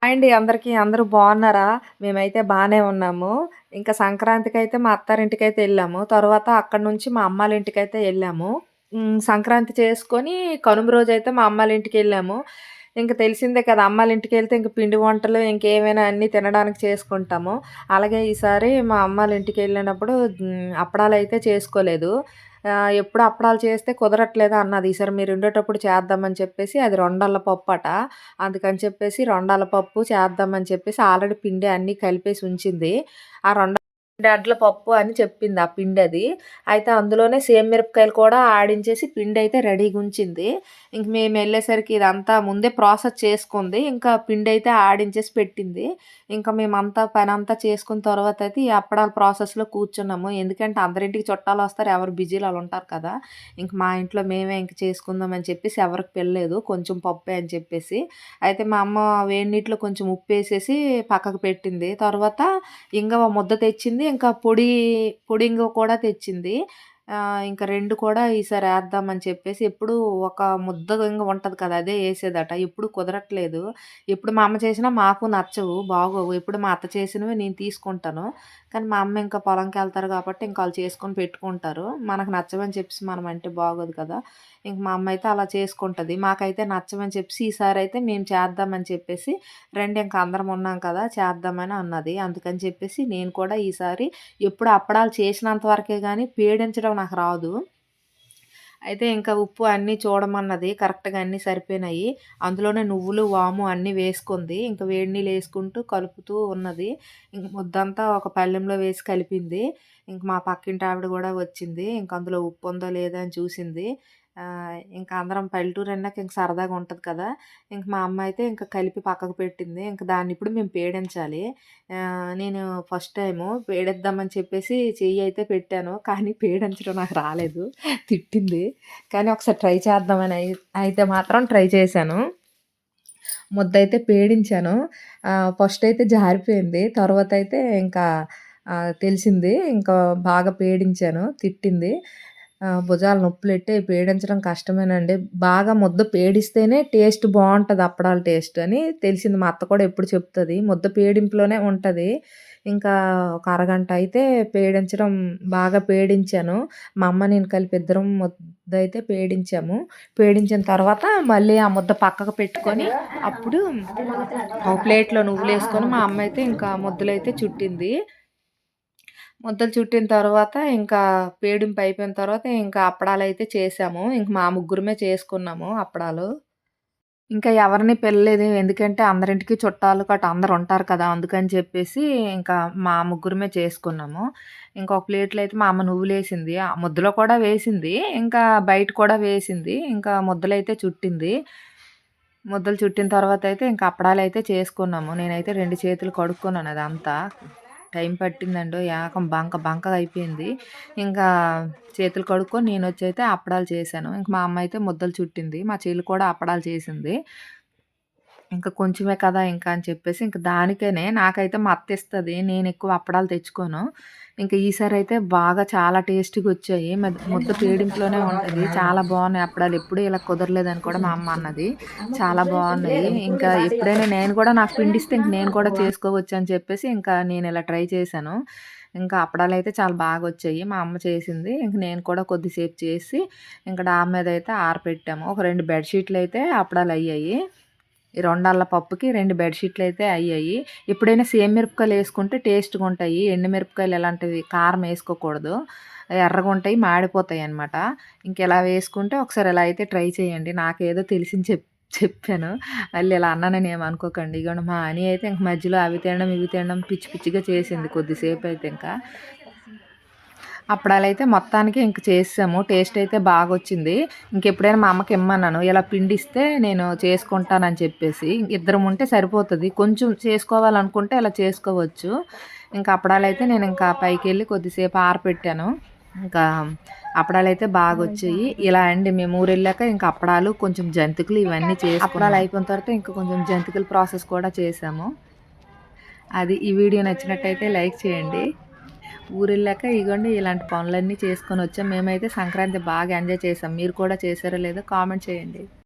అండి అందరికీ. అందరూ బాగున్నారా? మేమైతే బానే ఉన్నాము. ఇంకా సంక్రాంతికైతే మా అత్తారింటికైతే ఎళ్ళాము. తర్వాత అక్కడి నుంచి మా అమ్మాళ్ళింటికైతే ఎళ్ళాము. సంక్రాంతి చేసుకొని కనుమ రోజైతే మా అమ్మాళ్ళింటికెళ్ళాము. ఇంక తెలిసిందే కదా! అమ్మాళ్ళింటికెళ్తే ఇంక పిండి వంటలు ఇంకేమైనా అన్నీ తినడానికి చేసుకుంటాము. అలాగే ఈసారి మా అమ్మాళ్ళింటికెళ్ళినప్పుడు అప్పడాలైతే చేసుకోలేదు. ఎప్పుడు అప్పడాలు చేస్తే కుదరట్లేదు అన్నది. ఈసారి మీరుండేటప్పుడు చేద్దామని చెప్పేసి అది రొండల్ల పప్పట. అందుకని చెప్పేసి రొండాల పప్పు చేద్దామని చెప్పేసి ఆల్రెడీ పిండి అన్నీ కలిపేసి ఉంచింది. ఆ అడ్ల పప్పు అని చెప్పింది ఆ పిండది. అయితే అందులోనే సేమ్ మిరపకాయలు కూడా ఆడించేసి పిండయితే రెడీగుంచింది. ఇంక మేమెళ్ళేసరికి ఇదంతా ముందే ప్రాసెస్ చేసుకుంది. ఇంకా పిండయితే ఆడించేసి పెట్టింది. ఇంకా మేమంతా పనంతా చేసుకున్న తర్వాతయితే ఈ అప్పడాల ప్రాసెస్‌లో కూర్చున్నాము. ఎందుకంటే అందరింటికి చుట్టాలొస్తారు. ఎవరు బిజీలో ఆళ్ళుంటారు కదా! ఇంక మా ఇంట్లో మేమే ఇంక చేసుకుందాం అని చెప్పేసి ఎవరికి పిలలేదు. కొంచెం పప్పే అని చెప్పేసి. అయితే మా అమ్మ వేడి నీటిలో కొంచెం ఉప్పేసేసి పక్కకు పెట్టింది. తర్వాత ఇంగవ ముద్ద తెచ్చింది. ఇంకా పొడి ఇంగువ కూడా తెచ్చింది. ఇంక 2 కూడా ఈసారి ఏద్దామని చెప్పేసి ఎప్పుడు ఒక ముద్ద ఇంగువ ఉంటది కదా! అదే ఏసేదట. ఎప్పుడు కుదరట్లేదు. ఎప్పుడు మా అమ్మ చేసినా మాకు నచ్చవు. బాగోవు. ఎప్పుడు మా అత్త చేసినవే నేను తీసుకుంటాను. కానీ మా అమ్మ ఇంకా పొలంకెళ్తారు కాబట్టి ఇంక ఆళ్ళు చేసుకొని పెట్టుకుంటారు. మనకు నచ్చవని చెప్పేసి మనం అంటే బాగోదు కదా! ఇంక మా అమ్మ అయితే అలా చేసుకుంటది. మాకైతే నచ్చవని చెప్పేసి ఈసారైతే మేము చేద్దామని చెప్పేసి రండి ఇంక అందరం ఉన్నాం కదా! చేద్దామని అన్నది. అందుకని చెప్పేసి నేను కూడా ఈసారి ఎప్పుడు అప్పడాలు చేసినంత వరకే గానీ పేడించడం నాకు రాదు. అయితే ఇంకా ఉప్పు అన్నీ చూడమన్నది. కరెక్ట్‌గా అన్నీ సరిపోయినాయి. అందులోనే నువ్వులు, వాము అన్నీ వేసుకుంది. ఇంక వేడి నీళ్ళేసుకుంటూ కలుపుతూ ఉన్నది. ఇంక ముద్దంతా ఒక పళ్ళెంలో వేసి కలిపింది. ఇంక మా పక్కింటి ఆవిడ గూడా వచ్చింది. ఇంక అందులో ఉప్పుందో లేదో అని చూసింది. ఇంక అందరం పల్లెటూరన్నాక ఇంక సరదాగా ఉంటది కదా! ఇంక మా అమ్మ అయితే ఇంక కలిపి పక్కకు పెట్టింది. ఇంక దాన్నిప్పుడు మేము పేడించాలి. నేను ఫస్ట్ టైము పేడిద్దామని చెప్పేసి చెయ్యయితే పెట్టాను. కానీ పేడించడం నాకు రాలేదు. తిట్టింది. కానీ ఒకసారి ట్రై చేద్దామని అయితే మాత్రం ట్రై చేశాను. ముద్దయితే పేడించాను. ఫస్టయితే జారిపోయింది. తర్వాతయితే ఇంకా తెలిసింది. ఇంకా బాగా పేడించాను. తిట్టింది. భుజాలు నొప్పులెట్టాయి. పేడించడం కష్టమేనండి. బాగా ముద్ద పేడిస్తేనే టేస్ట్ బావుంటది అప్పడాల టేస్ట్ అని తెలిసింది. మా అత్త కూడా ఎప్పుడు చెప్తది. ముద్ద పేడింపులోనే ఉంటది. ఇంకా ఒక అరగంట అయితే పేడించడం బాగా పేడించాను. మా అమ్మ, నేను కలిపి ఇద్దరం ముద్దయితే పేడించాము. పేడించిన తర్వాత మళ్ళీ ఆ ముద్ద పక్కకు పెట్టుకొని అప్పుడు ఒక ప్లేట్‌లో నువ్వులేసుకొని మా అమ్మయితే ఇంకా ముద్దలైతే చుట్టింది. ముద్దలు చుట్టిన తర్వాత ఇంకా పేడింపు అయిపోయిన తర్వాత ఇంకా అప్పడాలైతే చేసాము. ఇంక మా ముగ్గురమే చేసుకున్నాము అప్పడాలు. ఇంకా ఎవరిని పిలలేదు. ఎందుకంటే అందరింటికి చుట్టాలు అందరూ ఉంటారు కదా! అందుకని చెప్పేసి ఇంకా మా ముగ్గురమే చేసుకున్నాము. ఇంకొక ప్లేట్‌లో అయితే మా అమ్మ నువ్వులేసింది. ఆ ముద్దలో కూడా వేసింది. ఇంకా బయట కూడా వేసింది. ఇంకా ముద్దలైతే చుట్టింది. ముద్దలు చుట్టిన తర్వాతయితే ఇంక అప్పడాలైతే చేసుకున్నాము. నేనైతే 2 చేతులు కడుక్కున్నాను అదంతా. టైం పట్టిందండోయ్! ఏకం బంకగా అయిపోయింది. ఇంకా చేతులు కడుక్కొని నేనొచ్చయితే అప్పడాలు చేశాను. ఇంక మా అమ్మ అయితే ముద్దలు చుట్టింది. మా చెల్లి కూడా అప్పడాలు చేసింది. ఇంక కొంచెమే కదా ఇంకా అని చెప్పేసి ఇంక దానికనే నాకైతే మా అత్త ఇస్తది. నేనెక్కువ అప్పడాలు తెచ్చుకోను. ఇంక ఈసారయితే బాగా చాలా టేస్టీగొచ్చాయి. ముద్ద పేడింపులోనే ఉంటది. చాలా బావున్నాయి అప్పడాలు. ఎప్పుడూ ఇలా కుదరలేదని కూడా మా అమ్మ అన్నది. చాలా బావున్నాయి. ఇంకా ఎప్పుడైనా నేను కూడా నాకు పిండిస్తే ఇంక నేను కూడా చేసుకోవచ్చని చెప్పేసి ఇంకా నేనిలా ట్రై చేశాను. ఇంకా అప్పడాలైతే చాలా బాగొచ్చాయి. మా అమ్మ చేసింది. ఇంక నేను కూడా కొద్దిసేపు చేసి ఇంక డాబా మీదయితే ఆరపెట్టాము. ఒక 2 బెడ్ షీట్‌లయితే అప్పడాలయ్యాయి. ఈ రొండల్ల పప్పుకి 2 బెడ్ షీట్‌లయితే అయ్యాయి. ఎప్పుడైనా సేమ్ మిరపకాయలేసుకుంటే టేస్ట్‌గుంటాయి. ఎండు మిరపకాయలు ఎలాంటివి కారం ఏసుకోకూడదు. ఎర్రగుంటాయి, మాడిపోతాయనమాట. ఇంకిలా వేసుకుంటే ఒకసారి ఇలా అయితే ట్రై చేయండి. నాకేదో తెలిసింది చెప్పాను. మళ్ళీ ఇలా అన్నానని ఏమనుకోకండి. ఇగోండి మా అని అయితే ఇంక మధ్యలో అవి తినడం, ఇవి తినడం పిచ్చి పిచ్చిగా చేసింది కొద్దిసేపయితే ఇంకా. అప్పడాలైతే మొత్తానికి ఇంక చేసేసాము. టేస్ట్ అయితే బాగొచ్చింది. ఇంకెప్పుడైనా మా అమ్మకి ఇమ్మన్నాను. ఇలా పిండిస్తే నేను చేసుకుంటానని చెప్పేసి. ఇద్దరం ఉంటే సరిపోతది. కొంచెం చేసుకోవాలనుకుంటే ఇలా చేసుకోవచ్చు. ఇంకా అప్పడాలైతే నేను ఇంకా పైకెళ్ళి కొద్దిసేపు ఆరపెట్టాను. ఇంకా అప్పడాలైతే బాగొచ్చాయి. ఇలా అండి మేము ఊరెళ్ళాక ఇంక అప్పడాలు, కొంచెం జంతికలు ఇవన్నీ అప్పడాలు అయిపోయిన తర్వాత ఇంక కొంచెం జంతికల ప్రాసెస్ కూడా చేశాము. అది ఈ వీడియో నచ్చినట్టయితే లైక్ చేయండి. ఊరెళ్ళాక ఇగోండి ఇలాంటి పనులన్నీ చేసుకొనొచ్చాం. మేమైతే సంక్రాంతి బాగా ఎంజాయ్ చేసాం. మీరు కూడా చేశారో లేదో కామెంట్ చేయండి.